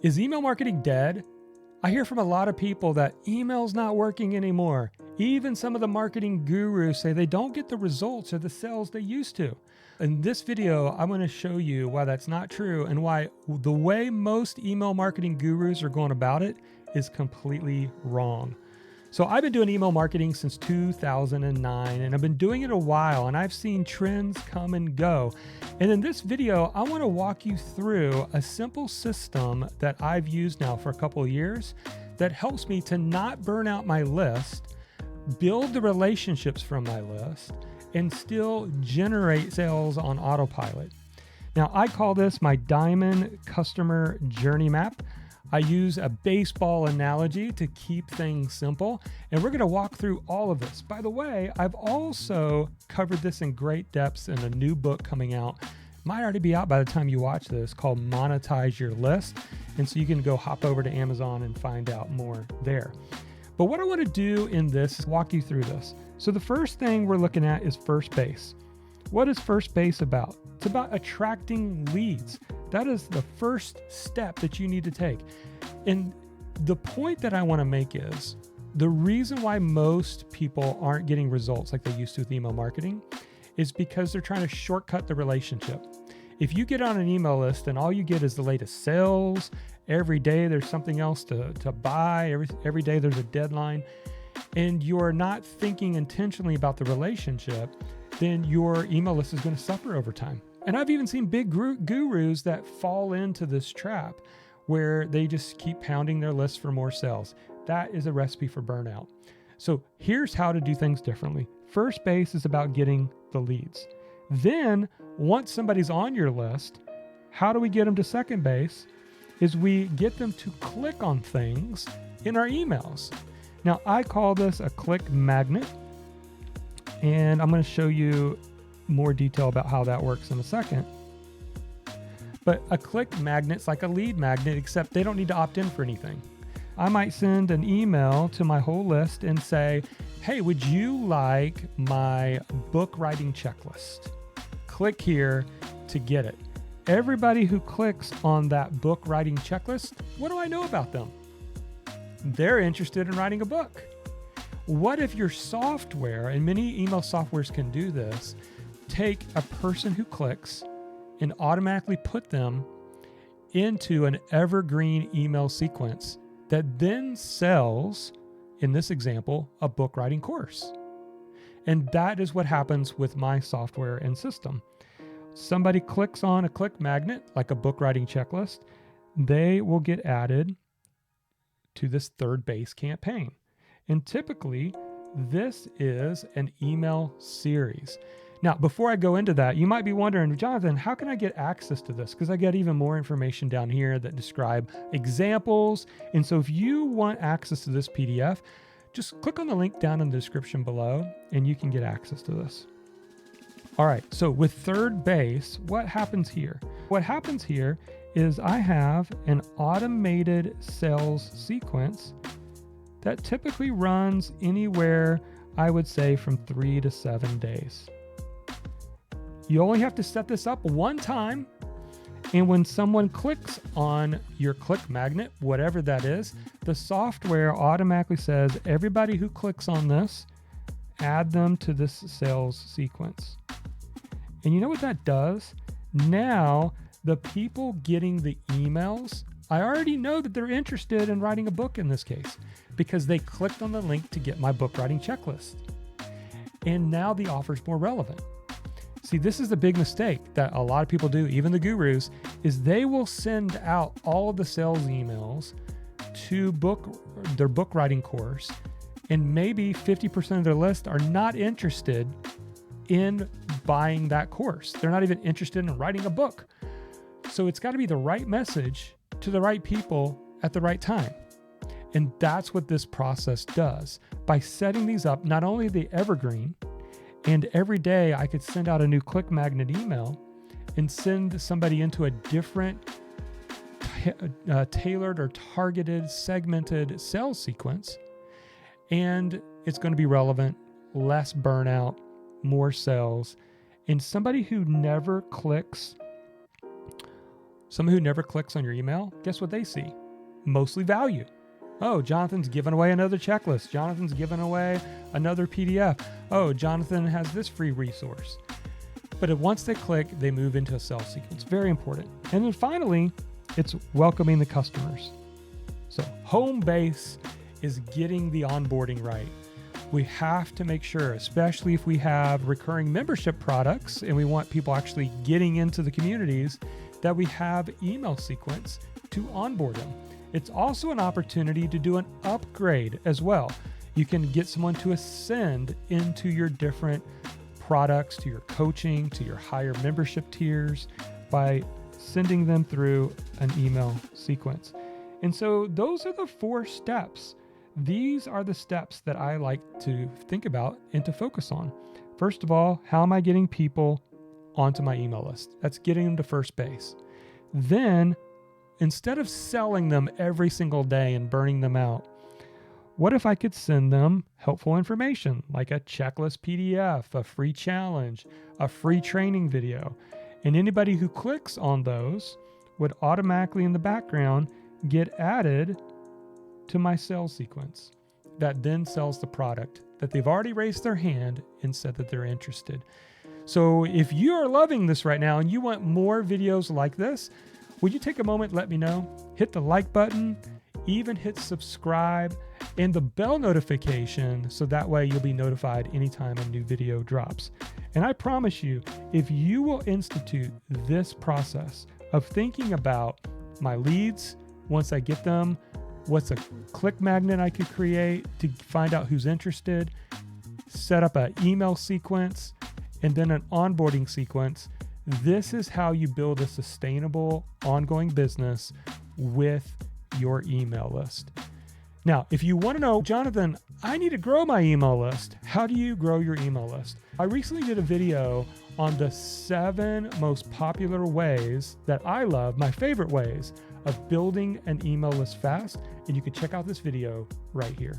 Is email marketing dead? I hear from a lot of people that email's not working anymore. Even some of the marketing gurus say they don't get the results or the sales they used to. In this video, I'm going to show you why that's not true and why the way most email marketing gurus are going about it is completely wrong. So I've been doing email marketing since 2009, and I've been doing it a while, and I've seen trends come and go. And in this video, I want to walk you through a simple system that I've used now for a couple of years that helps me to not burn out my list, build the relationships from my list, and still generate sales on autopilot. Now, I call this my Diamond Customer Journey Map. I use a baseball analogy to keep things simple, and we're going to walk through all of this. By the way, I've also covered this in great depths in a new book coming out. Might already be out by the time you watch this, called Monetize Your List. And so you can go hop over to Amazon and find out more there. But what I want to do in this is walk you through this. So the first thing we're looking at is first base. What is first base about? It's about attracting leads. That is the first step that you need to take. And the point that I want to make is the reason why most people aren't getting results like they used to with email marketing is because they're trying to shortcut the relationship. If you get on an email list and all you get is the latest sales, every day there's something else to buy, every day there's a deadline, and you're not thinking intentionally about the relationship, then your email list is going to suffer over time. And I've even seen big gurus that fall into this trap where they just keep pounding their lists for more sales. That is a recipe for burnout. So here's how to do things differently. First base is about getting the leads. Then once somebody's on your list, how do we get them to second base? Is we get them to click on things in our emails. Now I call this a click magnet, and I'm going to show you more detail about how that works in a second. But a click magnet's like a lead magnet, except they don't need to opt in for anything. I might send an email to my whole list and say, hey, would you like my book writing checklist? Click here to get it. Everybody who clicks on that book writing checklist, what do I know about them? They're interested in writing a book. What if your software, and many email softwares can do this, take a person who clicks and automatically put them into an evergreen email sequence that then sells, in this example, a book writing course. And that is what happens with my software and system. Somebody clicks on a click magnet, like a book writing checklist, they will get added to this third base campaign. And typically, this is an email series. Now, before I go into that, you might be wondering, Jonathan, how can I get access to this? Because I get even more information down here that describe examples. And so if you want access to this PDF, just click on the link down in the description below and you can get access to this. All right, so with third base, what happens here? What happens here is I have an automated sales sequence that typically runs anywhere, I would say, from 3 to 7 days. You only have to set this up one time, and when someone clicks on your click magnet, whatever that is, the software automatically says, everybody who clicks on this, add them to this sales sequence. And you know what that does? Now, the people getting the emails, I already know that they're interested in writing a book in this case, because they clicked on the link to get my book writing checklist. And now the offer's more relevant. See, this is the big mistake that a lot of people do, even the gurus, is they will send out all of the sales emails to their book writing course, and maybe 50% of their list are not interested in buying that course. They're not even interested in writing a book. So it's got to be the right message to the right people at the right time. And that's what this process does. By setting these up, not only are they evergreen, and every day I could send out a new click magnet email and send somebody into a different tailored or targeted, segmented sales sequence. And it's going to be relevant, less burnout, more sales. And somebody who never clicks Someone who never clicks on your email, guess what they see? Mostly value. Oh, Jonathan's giving away another checklist. Jonathan's giving away another PDF. Oh, Jonathan has this free resource. But once they click, they move into a sales sequence. Very important. And then finally, it's welcoming the customers. So home base is getting the onboarding right. We have to make sure, especially if we have recurring membership products and we want people actually getting into the communities, that we have email sequence to onboard them. It's also an opportunity to do an upgrade as well. You can get someone to ascend into your different products, to your coaching, to your higher membership tiers by sending them through an email sequence. And so those are the 4 steps. These are the steps that I like to think about and to focus on. First of all, how am I getting people onto my email list? That's getting them to first base. Then, instead of selling them every single day and burning them out, what if I could send them helpful information like a checklist PDF, a free challenge, a free training video? And anybody who clicks on those would automatically in the background get added to my sales sequence that then sells the product that they've already raised their hand and said that they're interested. So if you are loving this right now and you want more videos like this, would you take a moment and let me know? Hit the like button, even hit subscribe and the bell notification so that way you'll be notified anytime a new video drops. And I promise you, if you will institute this process of thinking about my leads, once I get them, what's a click magnet I could create to find out who's interested, set up an email sequence, and then an onboarding sequence. This is how you build a sustainable, ongoing business with your email list. Now, if you want to know, Jonathan, I need to grow my email list. How do you grow your email list? I recently did a video on the 7 most popular ways that I love, my favorite ways of building an email list fast. And you can check out this video right here.